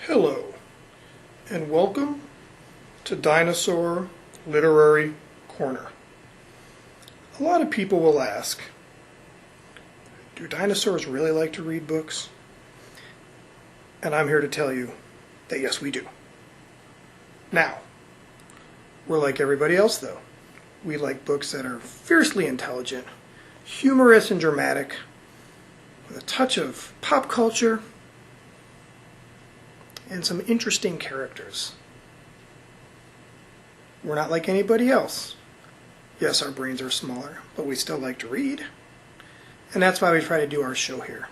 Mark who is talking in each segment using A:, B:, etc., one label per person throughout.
A: Hello, and welcome to Dinosaur Literary Corner. A lot of people will ask, do dinosaurs really like to read books? And I'm here to tell you that yes, we do. Now, we're like everybody else though. We like books that are fiercely intelligent, humorous and dramatic, with a touch of pop culture, and some interesting characters. We're not like anybody else. Yes, our brains are smaller, but we still like to read. And that's why we try to do our show here.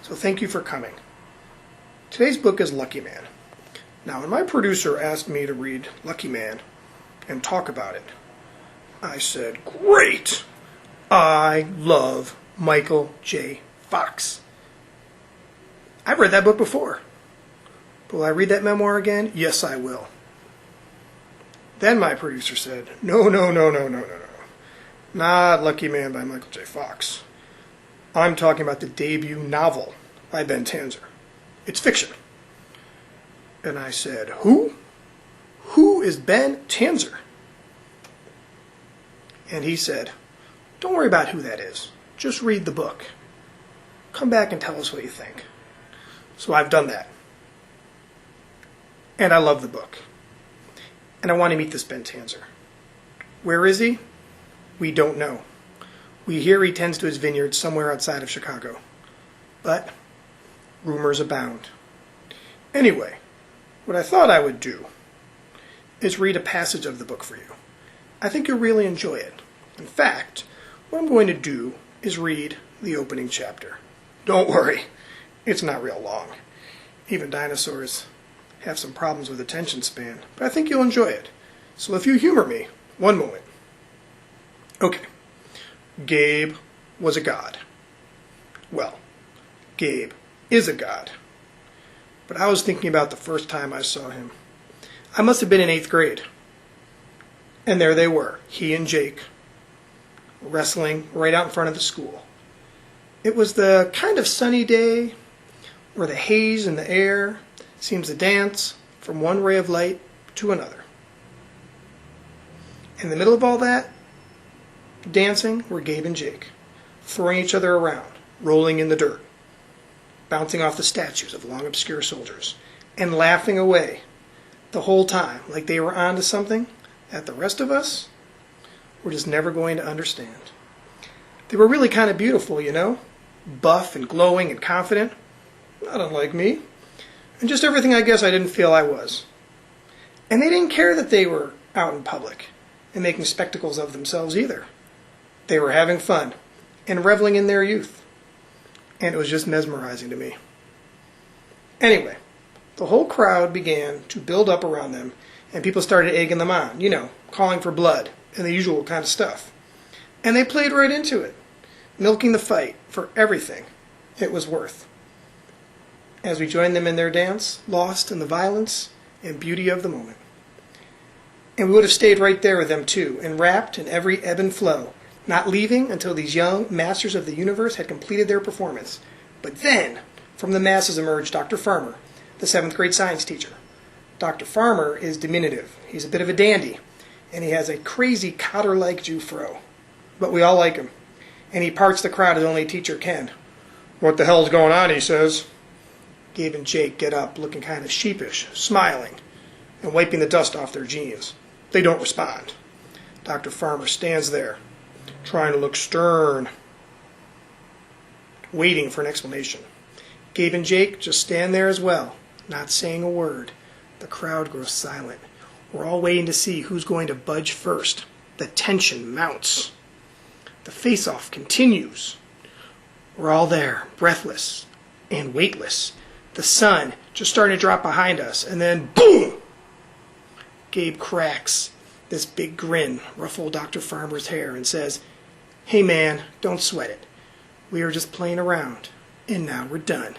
A: So thank you for coming. Today's book is Lucky Man. Now, when my producer asked me to read Lucky Man and talk about it, I said, great! I love Michael J. Fox. I've read that book before. Will I read that memoir again? Yes, I will. Then my producer said, no. Not Lucky Man by Michael J. Fox. I'm talking about the debut novel by Ben Tanzer. It's fiction. And I said, who? Who is Ben Tanzer? And he said, don't worry about who that is. Just read the book. Come back and tell us what you think. So I've done that. And I love the book. And I want to meet this Ben Tanzer. Where is he? We don't know. We hear he tends to his vineyard somewhere outside of Chicago. But rumors abound. Anyway, what I thought I would do is read a passage of the book for you. I think you'll really enjoy it. In fact, what I'm going to do is read the opening chapter. Don't worry, it's not real long. Even dinosaurs have some problems with attention span, but I think you'll enjoy it. So if you humor me, one moment. Okay. Gabe was a god. Well, Gabe is a god. But I was thinking about the first time I saw him. I must have been in 8th grade. And there they were, he and Jake, wrestling right out in front of the school. It was the kind of sunny day where the haze in the air seems to dance from one ray of light to another. In the middle of all that dancing were Gabe and Jake, throwing each other around, rolling in the dirt, bouncing off the statues of long obscure soldiers, and laughing away the whole time like they were onto something that the rest of us were just never going to understand. They were really kind of beautiful, you know, buff and glowing and confident, not unlike me. And just everything I guess I didn't feel I was. And they didn't care that they were out in public and making spectacles of themselves either. They were having fun and reveling in their youth. And it was just mesmerizing to me. Anyway, the whole crowd began to build up around them, and people started egging them on, you know, calling for blood and the usual kind of stuff. And they played right into it, milking the fight for everything it was worth. As we joined them in their dance, lost in the violence and beauty of the moment. And we would have stayed right there with them too, enwrapped in every ebb and flow, not leaving until these young masters of the universe had completed their performance. But then, from the masses emerged Dr. Farmer, the 7th grade science teacher. Dr. Farmer is diminutive. He's a bit of a dandy, and he has a crazy cotter-like Jew fro. But we all like him, and he parts the crowd as only a teacher can. What the hell's going on, he says. Gabe and Jake get up looking kind of sheepish, smiling, and wiping the dust off their jeans. They don't respond. Dr. Farmer stands there, trying to look stern, waiting for an explanation. Gabe and Jake just stand there as well, not saying a word. The crowd grows silent. We're all waiting to see who's going to budge first. The tension mounts. The face-off continues. We're all there, breathless and weightless. The sun just starting to drop behind us, and then boom! Gabe cracks this big grin, ruffle Dr. Farmer's hair, and says, hey man, don't sweat it. We were just playing around, and now we're done.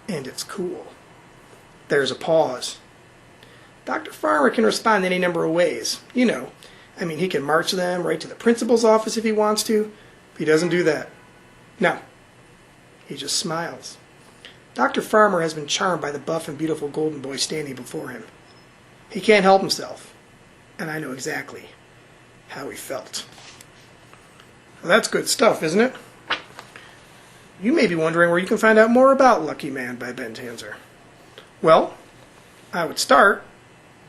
A: And it's cool. There's a pause. Dr. Farmer can respond in any number of ways. You know, he can march them right to the principal's office if he wants to. But he doesn't do that. No. He just smiles. Dr. Farmer has been charmed by the buff and beautiful golden boy standing before him. He can't help himself, and I know exactly how he felt. Well, that's good stuff, isn't it? You may be wondering where you can find out more about Lucky Man by Ben Tanzer. Well, I would start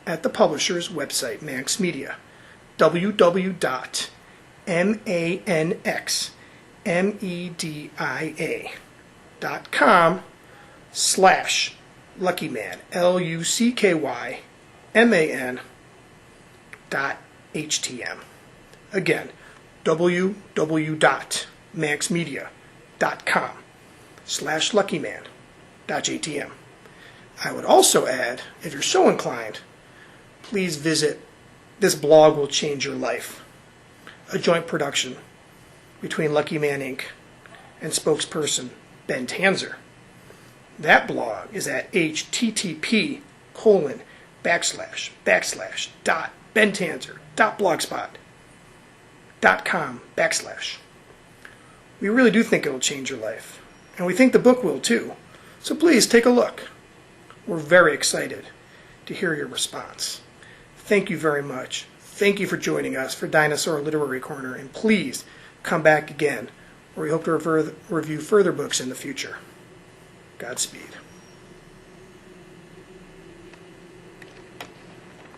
A: at the publisher's website, Manx Media, www.manxmedia.com/luckyman, LUCKYMAN.htm. Again, www.manxmedia.com/luckyman.htm. I would also add, if you're so inclined, please visit This Blog Will Change Your Life, a joint production between Lucky Man Inc. and spokesperson Ben Tanzer. That blog is at http://bentanzer.blogspot.com/. We really do think it'll change your life, and we think the book will too. So please take a look. We're very excited to hear your response. Thank you very much. Thank you for joining us for Dinosaur Literary Corner, and please come back again, where we hope to review further books in the future. Godspeed.